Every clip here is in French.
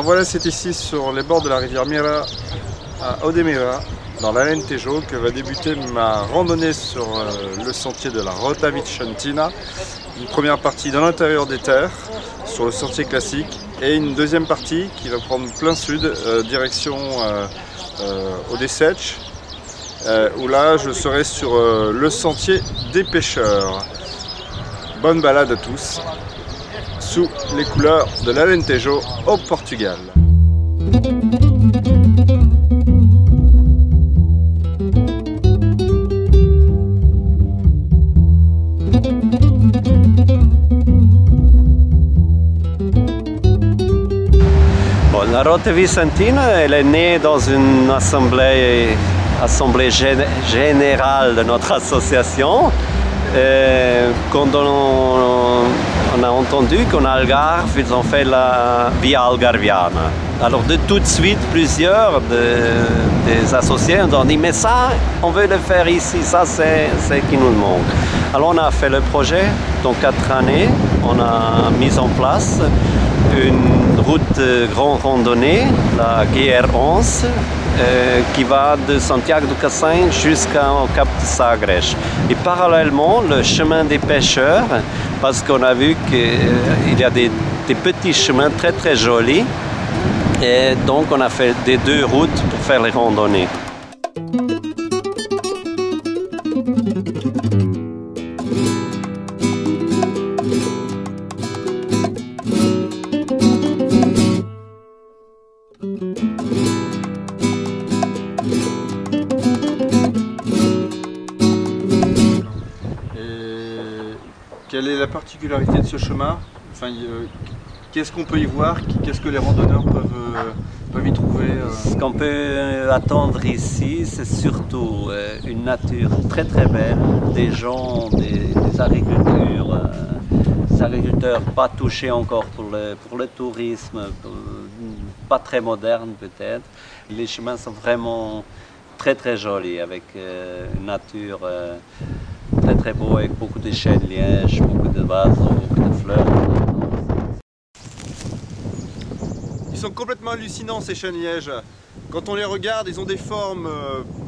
voilà, c'est ici sur les bords de la rivière Mira, à Odemira, dans l'Alentejo, que va débuter ma randonnée sur le sentier de la Rota Vicentina. Une première partie dans l'intérieur des terres, sur le sentier classique, et une deuxième partie qui va prendre plein sud, direction Odessech, où là je serai sur le sentier des pêcheurs. Bonne balade à tous, sous les couleurs de l'Alentejo au Portugal. La Rota Vicentina, elle est née dans une assemblée générale de notre association. Quand on a entendu qu'en Algarve, ils ont fait la Via Algarviana. Alors de tout de suite, plusieurs des associés ont dit « mais ça, on veut le faire ici, ça c'est ce qui nous manque ». Alors on a fait le projet, dans 4 années, on a mis en place une route grande randonnée, la GR11, qui va de Santiago do Cacém jusqu'au Cap de Sagres. Et parallèlement, le chemin des pêcheurs, parce qu'on a vu qu'il y a des petits chemins très très jolis, et donc on a fait des 2 routes pour faire les randonnées. Quelle est la particularité de ce chemin? Enfin, qu'est-ce qu'on peut y voir? Qu'est-ce que les randonneurs peuvent y trouver? Ce qu'on peut attendre ici, c'est surtout une nature très très belle, des gens, des agriculteurs pas touchés encore pour le tourisme, pas très modernes peut-être. Les chemins sont vraiment très très jolis, avec une nature très très beau, avec beaucoup de chênes lièges, beaucoup de oiseaux, beaucoup de fleurs. Ils sont complètement hallucinants ces chênes lièges. Quand on les regarde, ils ont des formes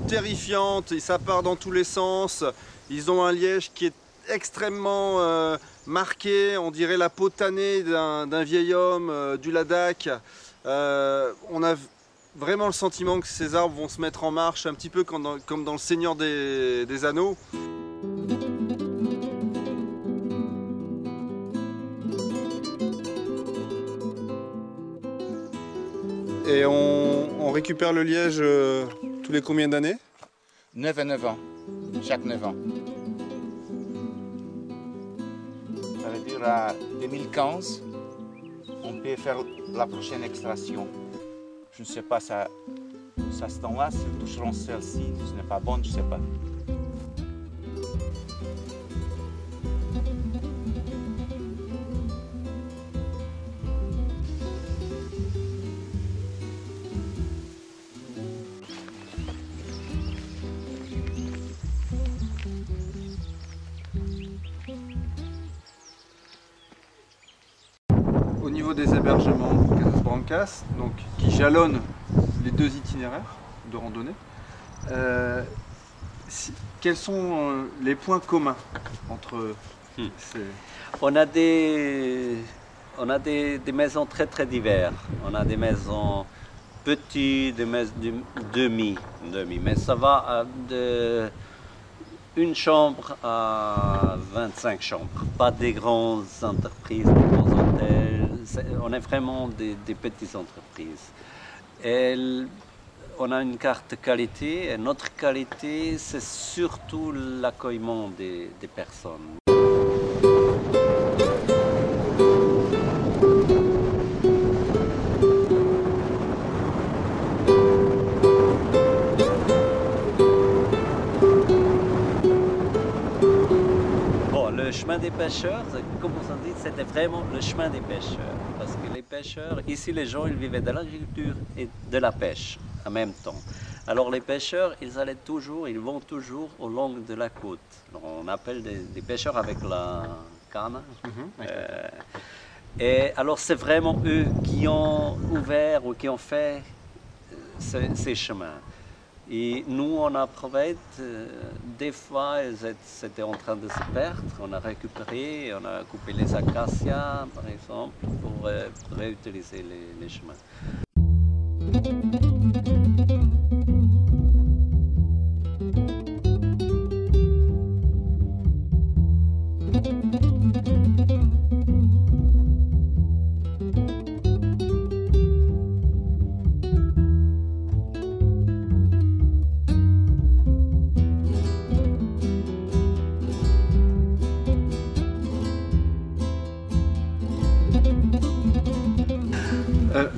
terrifiantes, et ça part dans tous les sens. Ils ont un liège qui est extrêmement marqué, on dirait la peau tannée d'un vieil homme du Ladakh. On a vraiment le sentiment que ces arbres vont se mettre en marche, un petit peu comme dans le Seigneur des Anneaux. Et on récupère le liège tous les combien d'années? 9 à 9 ans, chaque 9 ans. Ça veut dire à 2015, on peut faire la prochaine extraction. Je ne sais pas, ça se temps-là, si nous toucherons celle-ci, ce n'est pas bon, je ne sais pas. Au niveau des hébergements Casas Brancas, donc, qui jalonnent les 2 itinéraires de randonnée, quels sont les points communs entre ces... On a des maisons très très diverses. On a des maisons petites, des maisons demi, mais ça va de une chambre à 25 chambres. Pas des grandes entreprises, des grands hôtels. On est vraiment des petites entreprises. Et on a une carte qualité, et notre qualité, c'est surtout l'accueillement des personnes. Le chemin des pêcheurs, comme on dit, c'était vraiment le chemin des pêcheurs. Parce que les pêcheurs, ici les gens, ils vivaient de l'agriculture et de la pêche en même temps. Alors les pêcheurs, ils vont toujours au long de la côte. Alors, on appelle des pêcheurs avec la canne. Et alors c'est vraiment eux qui ont ouvert ou qui ont fait ces chemins. Et nous, on a trouvé, des fois, c'était en train de se perdre. On a récupéré, on a coupé les acacias, par exemple, pour réutiliser les chemins.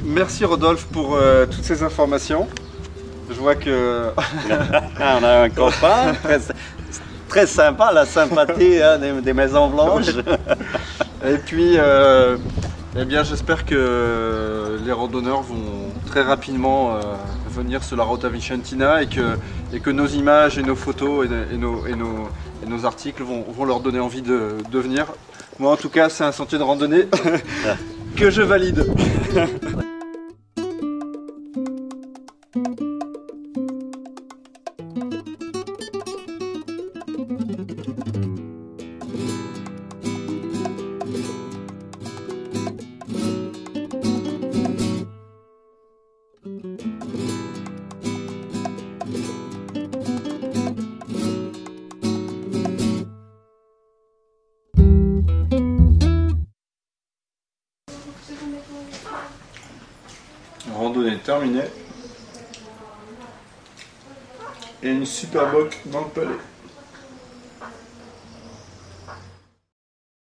Merci Rodolphe pour toutes ces informations. Je vois que... On a un copain, très sympa, la sympathie hein, des Maisons Blanches. Et puis, eh bien, j'espère que les randonneurs vont très rapidement venir sur la Rota Vicentina et que nos images et nos photos et nos articles vont leur donner envie de venir. Moi en tout cas, c'est un sentier de randonnée que je valide. Randonnée terminée et une super boc dans le palais.